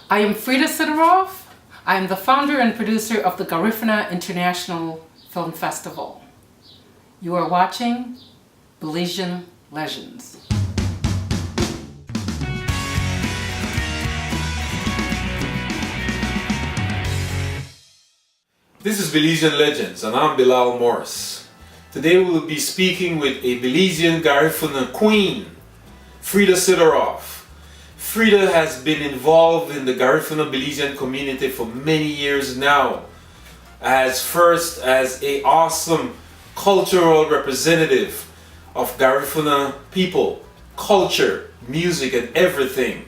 I am Frieda Sidorov. I am the founder and producer of the Garifuna International Film Festival. You are watching Belizean Legends. This is Belizean Legends and I'm Bilal Morris. Today we will be speaking with a Belizean Garifuna Queen, Frieda Sidorov. Frieda has been involved in the Garifuna Belizean community for many years now, first as an awesome cultural representative of Garifuna people, culture, music and everything.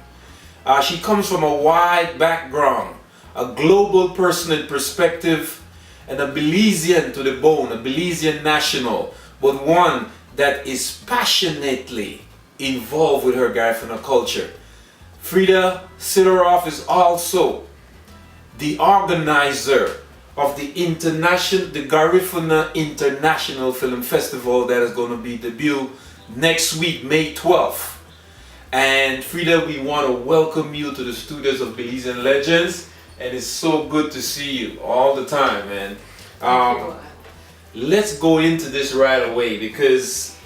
She comes from a wide background, a global person in perspective, and a Belizean to the bone, a Belizean national, but one that is passionately involved with her Garifuna culture. Frieda Sidorov is also the organizer of the Garifuna International Film Festival that is going to be debut next week, May 12th. And Frieda, we want to welcome you to the studios of Belizean Legends, and it's so good to see you all the time, man. Let's go into this right away because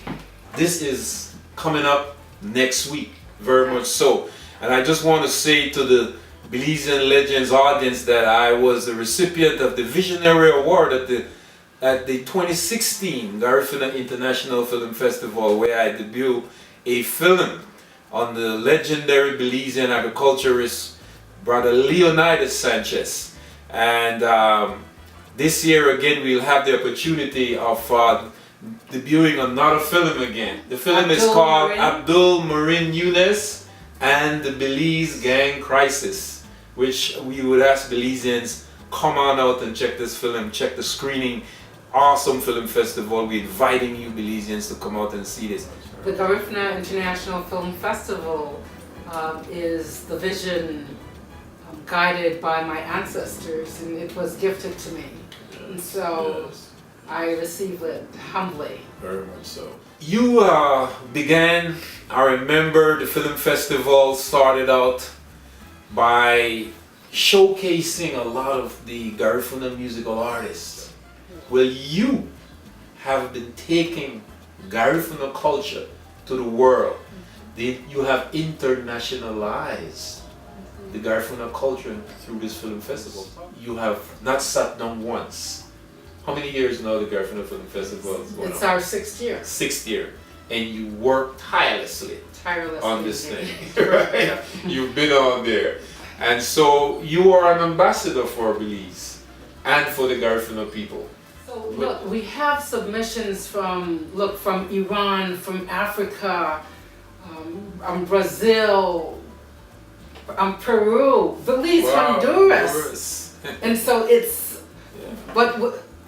this is coming up next week, very much so. And I just want to say to the Belizean Legends audience that I was the recipient of the Visionary Award at the 2016 Garifuna International Film Festival, where I debuted a film on the legendary Belizean agriculturist Brother Leonidas Sanchez. And this year again we'll have the opportunity of debuting another film again. The film is called Abdul Marin Yunus and the Belize Gang Crisis, which we would ask Belizeans, come on out and check this film, check the screening. Awesome film festival. We're inviting you Belizeans to come out and see this. The Garifuna International Film Festival is the vision guided by my ancestors, and it was gifted to me. And so yes. I receive it humbly. Very much so. You began, I remember the film festival started out by showcasing a lot of the Garifuna musical artists. Well, you have been taking Garifuna culture to the world. You have internationalized the Garifuna culture through this film festival. You have not sat down once. How many years now the Garifuna Film Festival is going on? It's our 6th year. 6th year. And you work tirelessly on this thing. Right? You've been on there. And so you are an ambassador for Belize and for the Garifuna people. So look, we have submissions from Iran, from Africa, Brazil, Peru, Belize, wow, Honduras. And so it's, yeah. But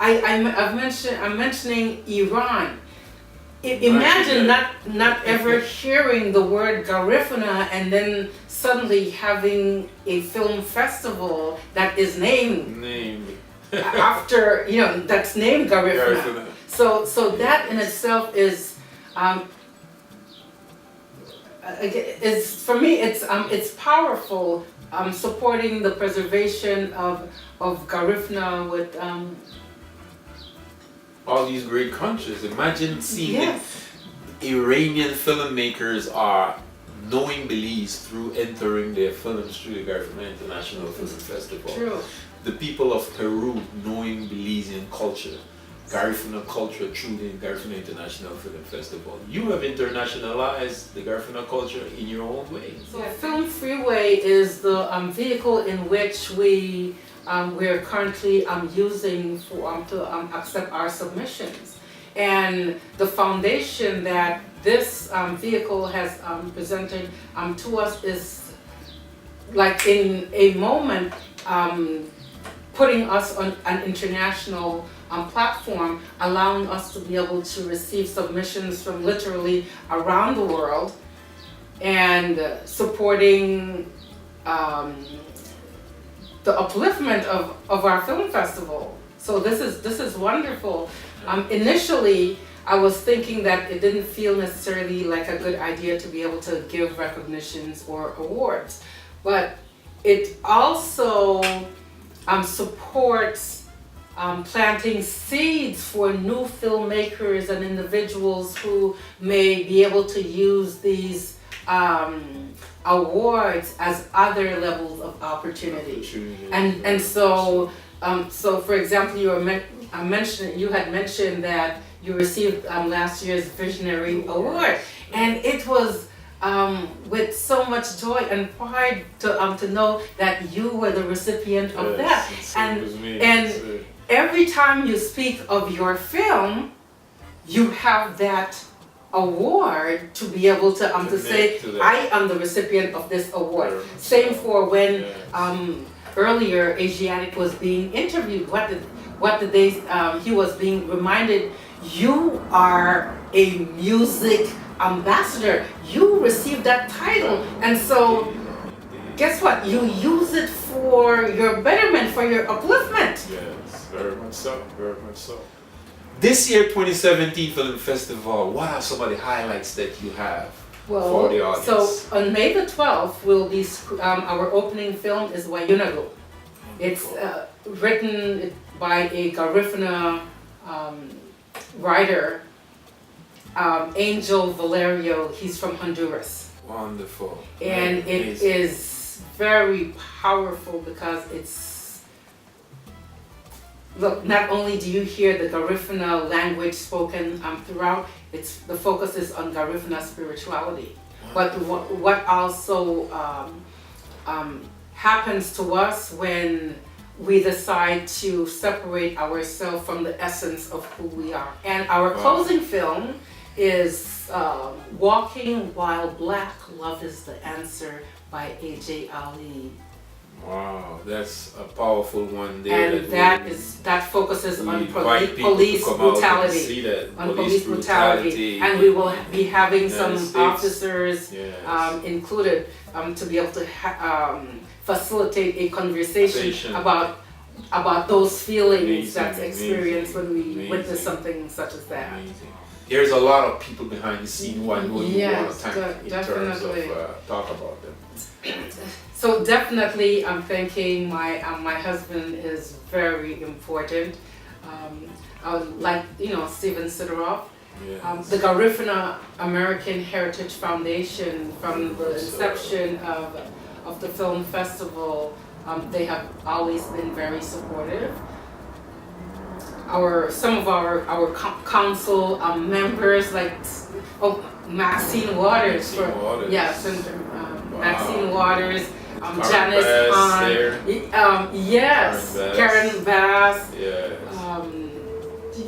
I'm mentioning Iran. Imagine not ever hearing the word Garifuna and then suddenly having a film festival that is named after, that's named Garifuna. So that in itself is for me it's powerful, supporting the preservation of Garifuna with all these great countries. Imagine seeing Iranian filmmakers are knowing Belize through entering their films through the Garifuna International Film Festival. True. The people of Peru knowing Belizean culture, Garifuna culture through the Garifuna International Film Festival. You have internationalized the Garifuna culture in your own way. So Film Freeway is the vehicle in which we're currently using to accept our submissions. And the foundation that this vehicle has presented to us is like in a moment putting us on an international platform, allowing us to be able to receive submissions from literally around the world and supporting the upliftment of our film festival. So this is wonderful. Initially, I was thinking that it didn't feel necessarily like a good idea to be able to give recognitions or awards, but it also supports planting seeds for new filmmakers and individuals who may be able to use these awards as other levels of opportunity. And so for example, you had mentioned that you received last year's Visionary Award, and it was with so much joy and pride to know that you were the recipient of that. And every time you speak of your film, you have that award to be able to say, I am the recipient of this award. Same for when earlier Asiatic was being interviewed. What did they? He was being reminded, you are a music ambassador. You received that title, and so guess what? You use it for your betterment, for your upliftment. Yes, very much so. Very much so. This year, 2017 Film Festival, what are some of the highlights that you have for the audience? So on May the 12th, will be our opening film is Wayunago. It's written by a Garifuna writer, Angel Valerio. He's from Honduras. Wonderful. And it is very powerful because it's, look, not only do you hear the Garifuna language spoken throughout, the focus is on Garifuna spirituality. But what also happens to us when we decide to separate ourselves from the essence of who we are. And our closing film is Walking While Black, Love is the Answer by A.J. Ali. Wow, that's a powerful one there. And that focuses on police brutality. On police brutality. And we will be having some officers included to be able to facilitate a conversation about those feelings that's experienced when we witness something such as that. Amazing. There's a lot of people behind the scene who I know you want to thank in terms of talk about them. So definitely I'm thinking my husband is very important. I would like, Frieda Sidorov. Yes. The Garifuna American Heritage Foundation, from the inception of the film festival, they have always been very supportive. Some of our council members, like Maxine Waters, Maxine Waters, Janice Hahn, yes, Karen Bass,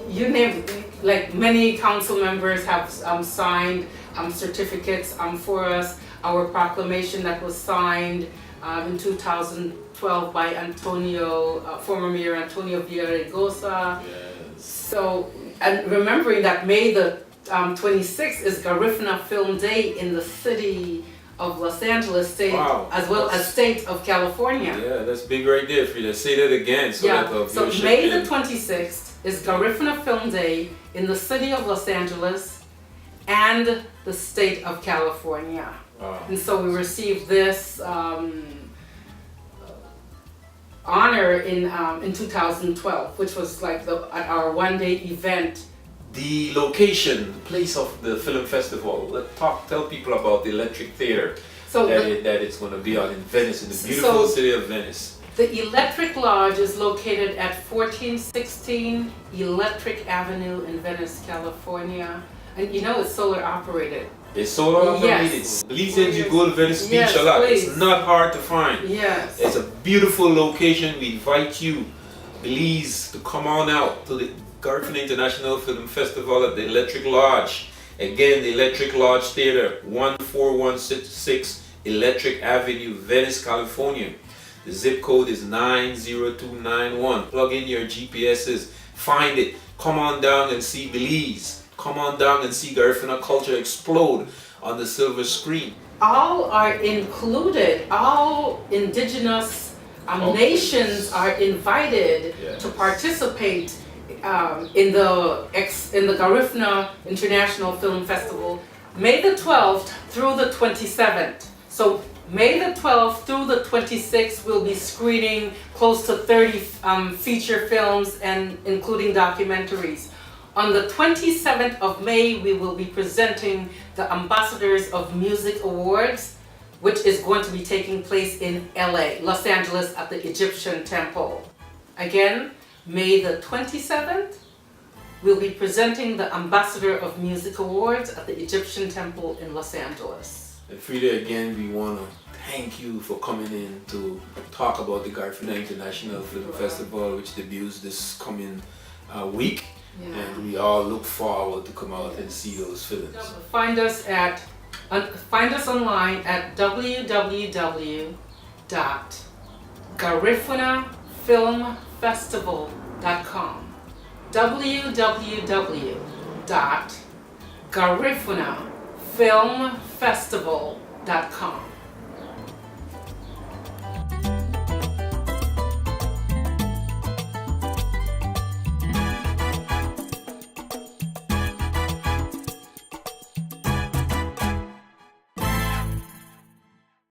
you name it. Like many council members have signed certificates for us. Our proclamation that was signed in 2012 by former Mayor Antonio Villaraigosa. Yes. So, and remembering that May the 26th is Garifuna Film Day in the city of Los Angeles state, as well as state of California. Yeah, that's big right there, Frieda. Say that again. So May the 26th is Garifuna Film Day in the city of Los Angeles and the state of California. And so we received this honor in 2012, which was like our one-day event. The location, the place of the film festival. Tell people about the Electric Theater that it's going to be on in Venice, in the beautiful city of Venice. The Electric Lodge is located at 1416 Electric Avenue in Venice, California. And it's solar operated. It's solar operated. Yes. Belizeans, you go to Venice Beach a lot. Please. It's not hard to find. Yes. It's a beautiful location. We invite you, Belize, to come on out to the Garifuna International Film Festival at the Electric Lodge. Again, the Electric Lodge Theater, 14166 Electric Avenue, Venice, California. The zip code is 90291. Plug in your GPSs, find it. Come on down and see Belize. Come on down and see Garifuna Culture explode on the silver screen. All are included. All Indigenous nations are invited to participate in the Garifuna International Film Festival, May the 12th through the 27th. So May the 12th through the 26th, we'll be screening close to 30 feature films and including documentaries. On the 27th of May, we will be presenting the Ambassadors of Music Awards, which is going to be taking place in LA, Los Angeles, at the Egyptian Temple. Again, May the 27th, we'll be presenting the Ambassador of Music Awards at the Egyptian Temple in Los Angeles. And Frieda, again, we want to thank you for coming in to talk about the Garifuna International Film Festival, which debuts this coming week. Yeah. And we all look forward to come out and see those films. Find us online at www.garifunafilmfestival.com. www.garifunafilmfestival.com.